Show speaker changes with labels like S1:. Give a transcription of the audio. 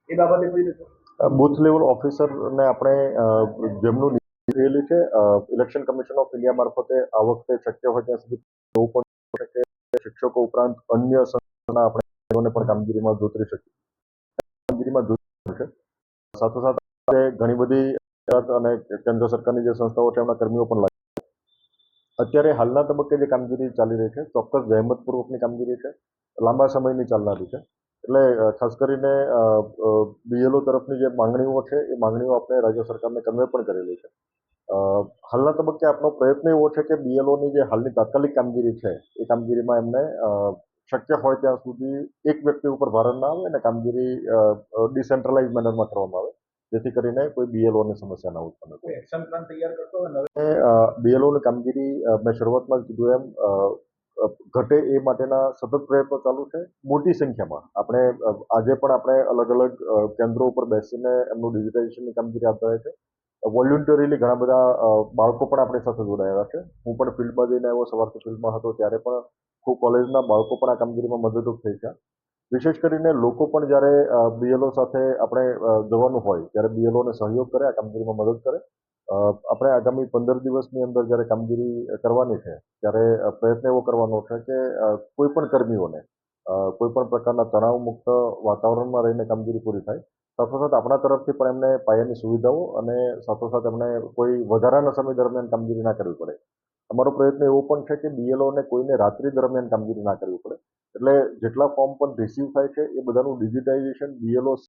S1: એ બાબતે કોઈ રીતે
S2: બુથ લેવલ ઓફિસરને આપણે જેમનું નિયુક્તિ થયેલી છે ઇલેક્શન કમિશન ઓફ ઇન્ડિયા મારફતે આ વખતે શક્ય હોય ત્યાં સુધી એવું પણ છે કે શિક્ષકો ઉપરાંત અન્ય સંસ્થાના આપણે પણ કામગીરીમાં જોતરી શકીએ. સાથોસાથ ઘણી બધી અને કેન્દ્ર સરકારની જે સંસ્થાઓ છે એમના કર્મીઓ પણ લાગે. અત્યારે હાલના તબક્કે જે કામગીરી ચાલી રહી છે ચોક્કસ જહેમતપૂર્વકની કામગીરી છે, લાંબા સમયની ચાલનારી છે. એટલે ખાસ કરીને બીએલઓ તરફની જે માંગણીઓ છે એ માંગણીઓ આપણે રાજ્ય સરકારને કન્વે પણ કરેલી છે. હાલના તબક્કે આપણો પ્રયત્ન એવો છે કે બીએલઓની જે હાલની તાત્કાલિક કામગીરી છે એ કામગીરીમાં એમને શક્ય હોય ત્યાં સુધી એક વ્યક્તિ ઉપર ભારણ ના આવે અને કામગીરી ડિસેન્ટ્રલાઇઝ મેનરમાં કરવામાં આવે, જેથી કરીને કોઈ બીએલઓની સમસ્યા ના ઉત્પન્ન થાય.
S1: એક્શન પ્લાન તૈયાર કરતો હોય
S2: બીએલઓની કામગીરી મેં શરૂઆતમાં જ કીધું એમ ઘટે એ માટેના સતત પ્રયત્નો ચાલુ છે. મોટી સંખ્યામાં આપણે આજે પણ આપણે અલગ અલગ કેન્દ્રો ઉપર બેસીને એમનું ડિજિટાઇઝેશનની કામગીરી હાથ ધરાય છે. વોલ્યુન્ટરીલી ઘણા બધા બાળકો પણ આપણી સાથે જોડાયેલા છે. હું પણ ફિલ્ડમાં જઈને આવ્યો, સવારથી ફિલ્ડમાં હતો ત્યારે પણ ખૂબ કોલેજના બાળકો પણ આ કામગીરીમાં મદદરૂપ થઈ છે. વિશેષ કરીને લોકો પણ જ્યારે બીએલઓ સાથે આપણે જવાનું હોય ત્યારે બીએલઓને સહયોગ કરે, આ કામગીરીમાં મદદ કરે. આપણે આગામી 15 દિવસની અંદર જ્યારે કામગીરી કરવાની છે ત્યારે પ્રયત્ન એવો કરવાનો છે કે કોઈ પણ કર્મીઓને કોઈ પણ પ્રકારના તણાવ મુક્ત વાતાવરણમાં રહીને કામગીરી પૂરી થાય. સાથોસાથ આપણા તરફથી પણ એમને પાયાની સુવિધાઓ અને સાથોસાથ એમને કોઈ વધારાના સમય દરમિયાન કામગીરી ના કરવી પડે. અમારો પ્રયત્ન એવો પણ છે કે બીએલઓને કોઈને રાત્રિ દરમિયાન કામગીરી ના કરવી પડે. એટલે જેટલા ફોર્મ પણ રિસીવ થાય છે એ બધાનું ડિજિટાઇઝેશન બીએલઓ